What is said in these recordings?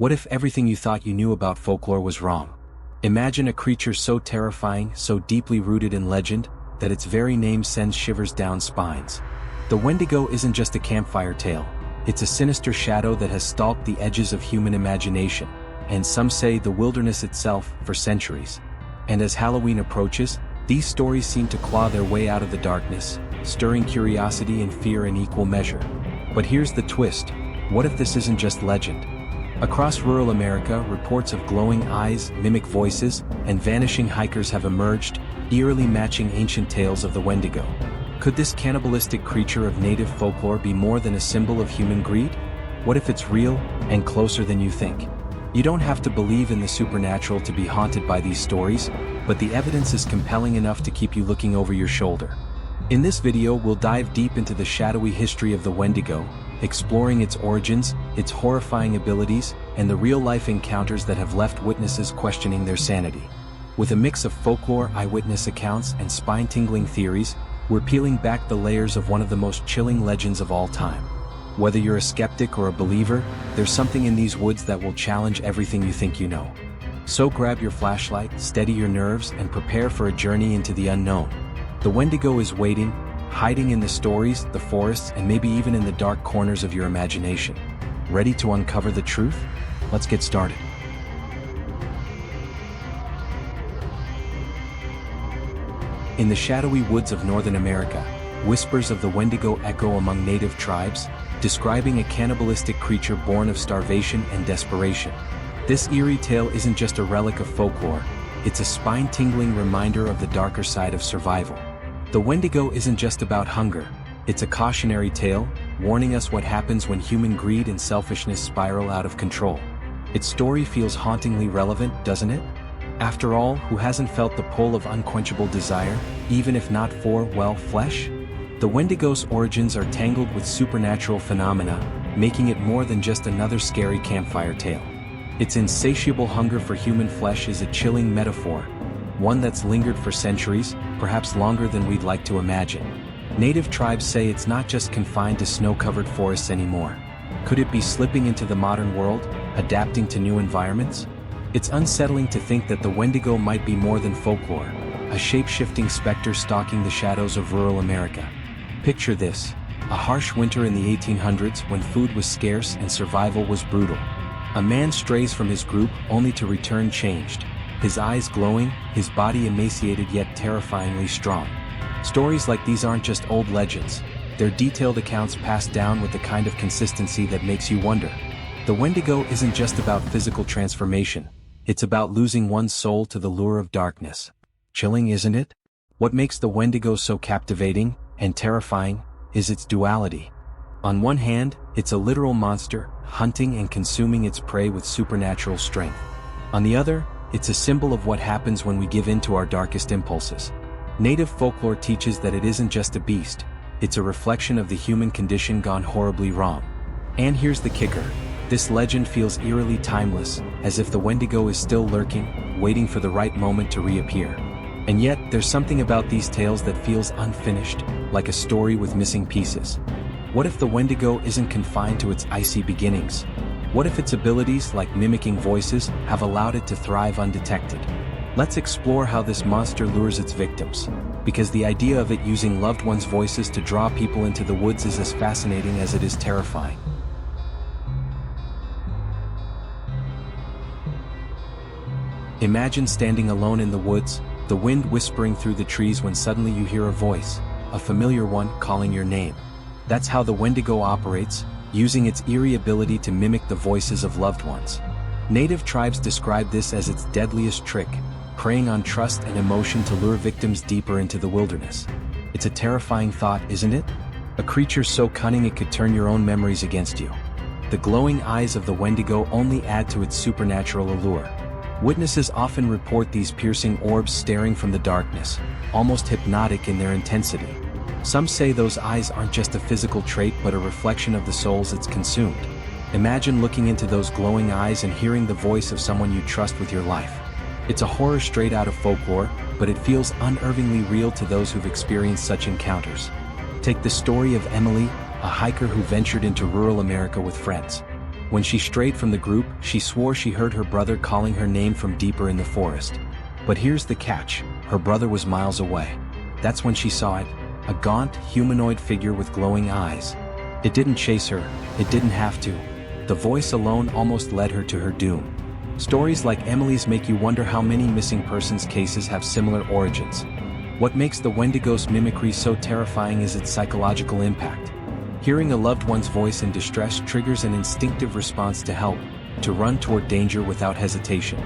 What if everything you thought you knew about folklore was wrong? Imagine a creature so terrifying, so deeply rooted in legend, that its very name sends shivers down spines. The Wendigo isn't just a campfire tale. It's a sinister shadow that has stalked the edges of human imagination, and some say the wilderness itself, for centuries. And as Halloween approaches, these stories seem to claw their way out of the darkness, stirring curiosity and fear in equal measure. But here's the twist: what if this isn't just legend? Across rural America, reports of glowing eyes, mimic voices, and vanishing hikers have emerged, eerily matching ancient tales of the Wendigo. Could this cannibalistic creature of native folklore be more than a symbol of human greed? What if it's real, and closer than you think? You don't have to believe in the supernatural to be haunted by these stories, but the evidence is compelling enough to keep you looking over your shoulder. In this video, we'll dive deep into the shadowy history of the Wendigo, exploring its origins, its horrifying abilities, and the real-life encounters that have left witnesses questioning their sanity. With a mix of folklore, eyewitness accounts, and spine-tingling theories, we're peeling back the layers of one of the most chilling legends of all time. Whether you're a skeptic or a believer, there's something in these woods that will challenge everything you think you know. So grab your flashlight, steady your nerves, and prepare for a journey into the unknown. The Wendigo is waiting, hiding in the stories, the forests, and maybe even in the dark corners of your imagination. Ready to uncover the truth? Let's get started. In the shadowy woods of Northern America, whispers of the Wendigo echo among native tribes, describing a cannibalistic creature born of starvation and desperation. This eerie tale isn't just a relic of folklore, it's a spine-tingling reminder of the darker side of survival. The Wendigo isn't just about hunger, it's a cautionary tale, warning us what happens when human greed and selfishness spiral out of control. Its story feels hauntingly relevant, doesn't it? After all, who hasn't felt the pull of unquenchable desire, even if not for, well, flesh? The Wendigo's origins are tangled with supernatural phenomena, making it more than just another scary campfire tale. Its insatiable hunger for human flesh is a chilling metaphor, one that's lingered for centuries, perhaps longer than we'd like to imagine. Native tribes say it's not just confined to snow-covered forests anymore. Could it be slipping into the modern world, adapting to new environments? It's unsettling to think that the Wendigo might be more than folklore, a shape-shifting specter stalking the shadows of rural America. Picture this: a harsh winter in the 1800s when food was scarce and survival was brutal. A man strays from his group only to return changed, his eyes glowing, his body emaciated yet terrifyingly strong. Stories like these aren't just old legends, they're detailed accounts passed down with the kind of consistency that makes you wonder. The Wendigo isn't just about physical transformation, it's about losing one's soul to the lure of darkness. Chilling, isn't it? What makes the Wendigo so captivating and terrifying is its duality. On one hand, it's a literal monster, hunting and consuming its prey with supernatural strength. On the other, it's a symbol of what happens when we give in to our darkest impulses. Native folklore teaches that it isn't just a beast, it's a reflection of the human condition gone horribly wrong. And here's the kicker: this legend feels eerily timeless, as if the Wendigo is still lurking, waiting for the right moment to reappear. And yet, there's something about these tales that feels unfinished, like a story with missing pieces. What if the Wendigo isn't confined to its icy beginnings? What if its abilities, like mimicking voices, have allowed it to thrive undetected? Let's explore how this monster lures its victims, because the idea of it using loved ones' voices to draw people into the woods is as fascinating as it is terrifying. Imagine standing alone in the woods, the wind whispering through the trees when suddenly you hear a voice, a familiar one, calling your name. That's how the Wendigo operates, using its eerie ability to mimic the voices of loved ones. Native tribes describe this as its deadliest trick, preying on trust and emotion to lure victims deeper into the wilderness. It's a terrifying thought, isn't it? A creature so cunning it could turn your own memories against you. The glowing eyes of the Wendigo only add to its supernatural allure. Witnesses often report these piercing orbs staring from the darkness, almost hypnotic in their intensity. Some say those eyes aren't just a physical trait but a reflection of the souls it's consumed. Imagine looking into those glowing eyes and hearing the voice of someone you trust with your life. It's a horror straight out of folklore, but it feels unnervingly real to those who've experienced such encounters. Take the story of Emily, a hiker who ventured into rural America with friends. When she strayed from the group, she swore she heard her brother calling her name from deeper in the forest. But here's the catch, her brother was miles away. That's when she saw it, a gaunt, humanoid figure with glowing eyes. It didn't chase her, it didn't have to. The voice alone almost led her to her doom. Stories like Emily's make you wonder how many missing persons cases have similar origins. What makes the Wendigo's mimicry so terrifying is its psychological impact. Hearing a loved one's voice in distress triggers an instinctive response to help, to run toward danger without hesitation.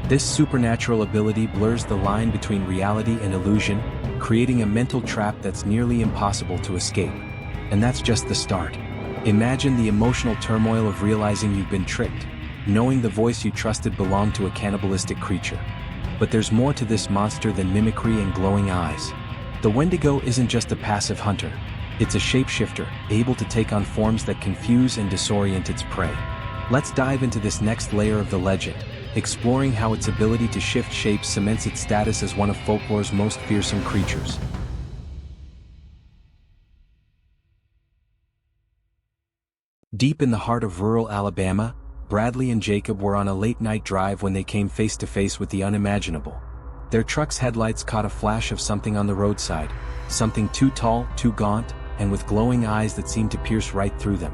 This supernatural ability blurs the line between reality and illusion, creating a mental trap that's nearly impossible to escape. And that's just the start. Imagine the emotional turmoil of realizing you've been tricked, knowing the voice you trusted belonged to a cannibalistic creature. But there's more to this monster than mimicry and glowing eyes. The Wendigo isn't just a passive hunter. It's a shapeshifter, able to take on forms that confuse and disorient its prey. Let's dive into this next layer of the legend, exploring how its ability to shift shapes cements its status as one of folklore's most fearsome creatures. Deep in the heart of rural Alabama, Bradley and Jacob were on a late-night drive when they came face-to-face with the unimaginable. Their truck's headlights caught a flash of something on the roadside, something too tall, too gaunt, and with glowing eyes that seemed to pierce right through them.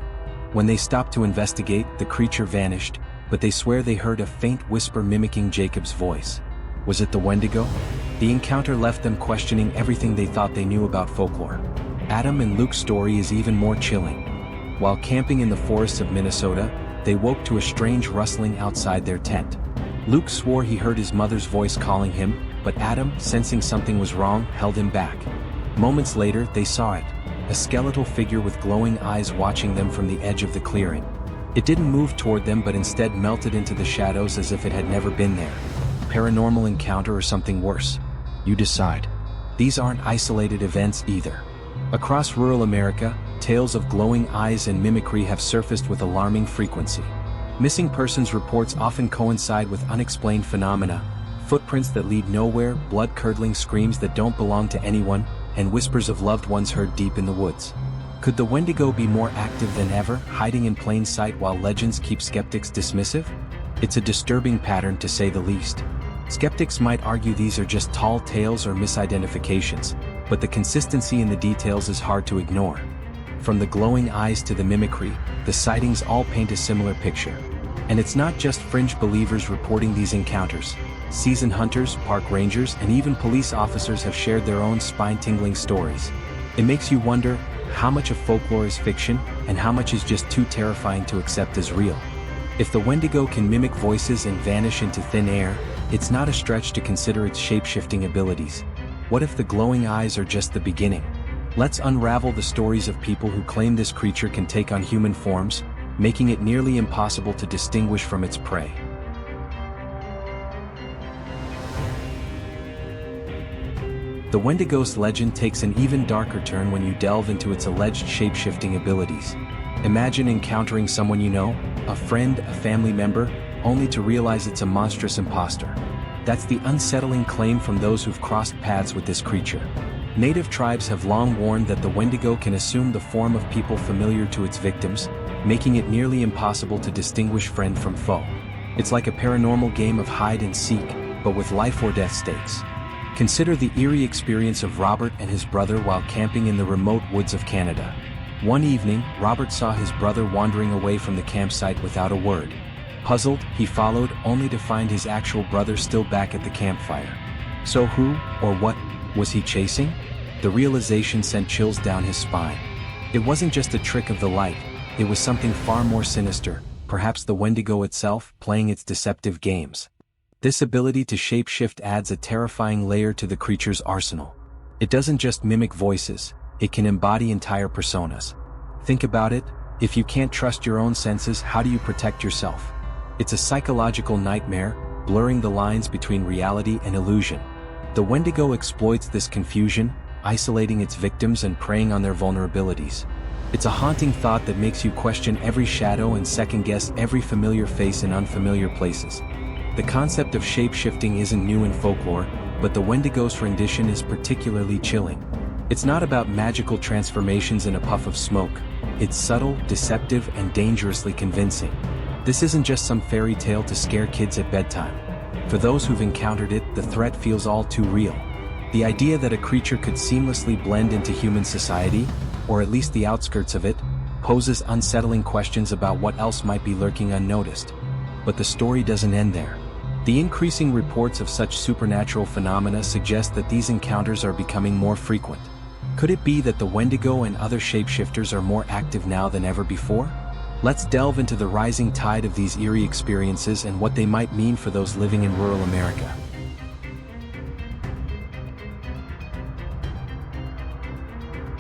When they stopped to investigate, the creature vanished, but they swear they heard a faint whisper mimicking Jacob's voice. Was it the Wendigo? The encounter left them questioning everything they thought they knew about folklore. Adam and Luke's story is even more chilling. While camping in the forests of Minnesota, they woke to a strange rustling outside their tent. Luke swore he heard his mother's voice calling him, but Adam, sensing something was wrong, held him back. Moments later, they saw it, a skeletal figure with glowing eyes watching them from the edge of the clearing. It didn't move toward them but instead melted into the shadows as if it had never been there. Paranormal encounter or something worse? You decide. These aren't isolated events either. Across rural America, tales of glowing eyes and mimicry have surfaced with alarming frequency. Missing persons reports often coincide with unexplained phenomena, footprints that lead nowhere, blood-curdling screams that don't belong to anyone, and whispers of loved ones heard deep in the woods. Could the Wendigo be more active than ever, hiding in plain sight while legends keep skeptics dismissive? It's a disturbing pattern to say the least. Skeptics might argue these are just tall tales or misidentifications, but the consistency in the details is hard to ignore. From the glowing eyes to the mimicry, the sightings all paint a similar picture. And it's not just fringe believers reporting these encounters. Seasoned hunters, park rangers, and even police officers have shared their own spine-tingling stories. It makes you wonder, how much of folklore is fiction, and how much is just too terrifying to accept as real? If the Wendigo can mimic voices and vanish into thin air, it's not a stretch to consider its shape-shifting abilities. What if the glowing eyes are just the beginning? Let's unravel the stories of people who claim this creature can take on human forms, making it nearly impossible to distinguish from its prey. The Wendigo's legend takes an even darker turn when you delve into its alleged shape-shifting abilities. Imagine encountering someone you know, a friend, a family member, only to realize it's a monstrous imposter. That's the unsettling claim from those who've crossed paths with this creature. Native tribes have long warned that the Wendigo can assume the form of people familiar to its victims, making it nearly impossible to distinguish friend from foe. It's like a paranormal game of hide and seek, but with life or death stakes. Consider the eerie experience of Robert and his brother while camping in the remote woods of Canada. One evening, Robert saw his brother wandering away from the campsite without a word. Puzzled, he followed, only to find his actual brother still back at the campfire. So who, or what, was he chasing? The realization sent chills down his spine. It wasn't just a trick of the light, it was something far more sinister, perhaps the Wendigo itself, playing its deceptive games. This ability to shapeshift adds a terrifying layer to the creature's arsenal. It doesn't just mimic voices, it can embody entire personas. Think about it, if you can't trust your own senses, how do you protect yourself? It's a psychological nightmare, blurring the lines between reality and illusion. The Wendigo exploits this confusion, isolating its victims and preying on their vulnerabilities. It's a haunting thought that makes you question every shadow and second-guess every familiar face in unfamiliar places. The concept of shape-shifting isn't new in folklore, but the Wendigo's rendition is particularly chilling. It's not about magical transformations in a puff of smoke. It's subtle, deceptive, and dangerously convincing. This isn't just some fairy tale to scare kids at bedtime. For those who've encountered it, the threat feels all too real. The idea that a creature could seamlessly blend into human society, or at least the outskirts of it, poses unsettling questions about what else might be lurking unnoticed. But the story doesn't end there. The increasing reports of such supernatural phenomena suggest that these encounters are becoming more frequent. Could it be that the Wendigo and other shapeshifters are more active now than ever before? Let's delve into the rising tide of these eerie experiences and what they might mean for those living in rural America.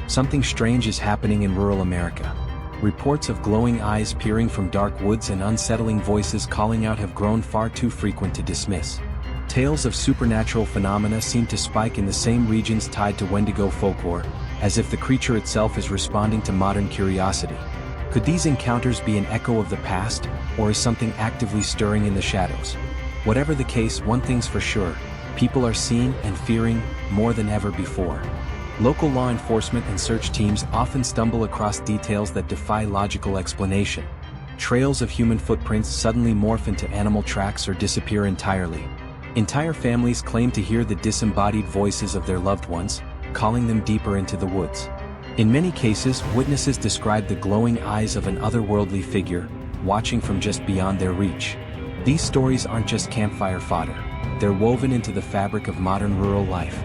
Something strange is happening in rural America. Reports of glowing eyes peering from dark woods and unsettling voices calling out have grown far too frequent to dismiss. Tales of supernatural phenomena seem to spike in the same regions tied to Wendigo folklore, as if the creature itself is responding to modern curiosity. Could these encounters be an echo of the past, or is something actively stirring in the shadows? Whatever the case, one thing's for sure: people are seeing and fearing more than ever before. Local law enforcement and search teams often stumble across details that defy logical explanation. Trails of human footprints suddenly morph into animal tracks or disappear entirely. Entire families claim to hear the disembodied voices of their loved ones, calling them deeper into the woods. In many cases, witnesses describe the glowing eyes of an otherworldly figure, watching from just beyond their reach. These stories aren't just campfire fodder. They're woven into the fabric of modern rural life.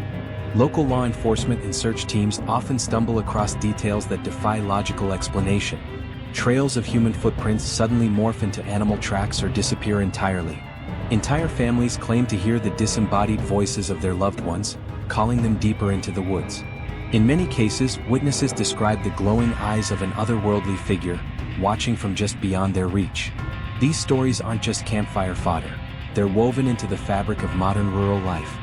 Local law enforcement and search teams often stumble across details that defy logical explanation. Trails of human footprints suddenly morph into animal tracks or disappear entirely. Entire families claim to hear the disembodied voices of their loved ones, calling them deeper into the woods. In many cases, witnesses describe the glowing eyes of an otherworldly figure, watching from just beyond their reach. These stories aren't just campfire fodder. They're woven into the fabric of modern rural life.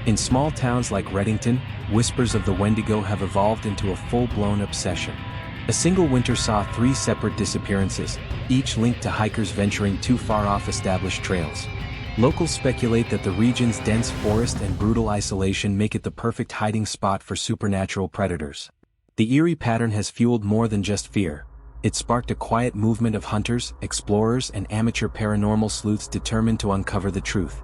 In small towns like Reddington, whispers of the Wendigo have evolved into a full-blown obsession. A single winter saw 3 separate disappearances, each linked to hikers venturing too far off established trails. Locals speculate that the region's dense forest and brutal isolation make it the perfect hiding spot for supernatural predators. The eerie pattern has fueled more than just fear. It sparked a quiet movement of hunters, explorers, and amateur paranormal sleuths determined to uncover the truth.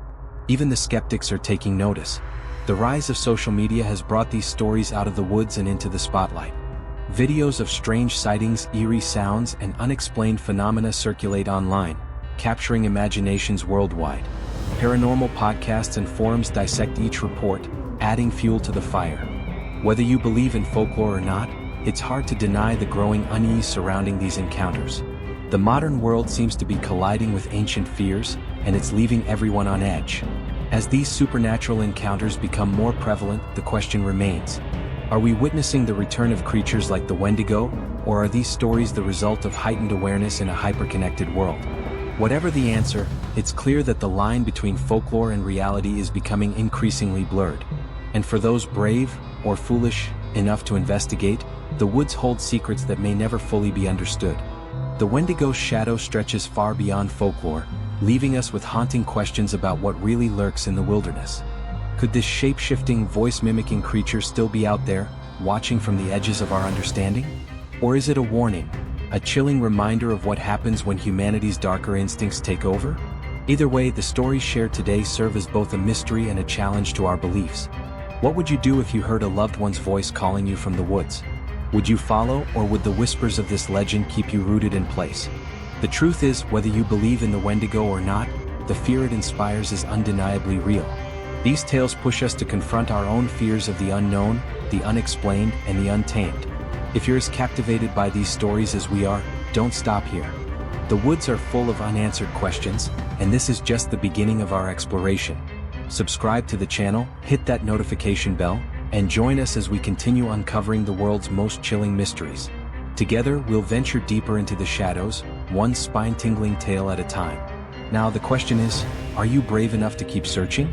Even the skeptics are taking notice. The rise of social media has brought these stories out of the woods and into the spotlight. Videos of strange sightings, eerie sounds, and unexplained phenomena circulate online, capturing imaginations worldwide. Paranormal podcasts and forums dissect each report, adding fuel to the fire. Whether you believe in folklore or not, it's hard to deny the growing unease surrounding these encounters. The modern world seems to be colliding with ancient fears, and it's leaving everyone on edge. As these supernatural encounters become more prevalent, the question remains: are we witnessing the return of creatures like the Wendigo, or are these stories the result of heightened awareness in a hyper-connected world? Whatever the answer, it's clear that the line between folklore and reality is becoming increasingly blurred. And for those brave, or foolish, enough to investigate, the woods hold secrets that may never fully be understood. The Wendigo's shadow stretches far beyond folklore, leaving us with haunting questions about what really lurks in the wilderness. Could this shape-shifting, voice-mimicking creature still be out there, watching from the edges of our understanding? Or is it a warning, a chilling reminder of what happens when humanity's darker instincts take over? Either way, the stories shared today serve as both a mystery and a challenge to our beliefs. What would you do if you heard a loved one's voice calling you from the woods? Would you follow, or would the whispers of this legend keep you rooted in place? The truth is, whether you believe in the Wendigo or not, the fear it inspires is undeniably real. These tales push us to confront our own fears of the unknown, the unexplained, and the untamed. If you're as captivated by these stories as we are, don't stop here. The woods are full of unanswered questions, and this is just the beginning of our exploration. Subscribe to the channel, hit that notification bell, and join us as we continue uncovering the world's most chilling mysteries. Together, we'll venture deeper into the shadows, one spine-tingling tale at a time. Now the question is, are you brave enough to keep searching?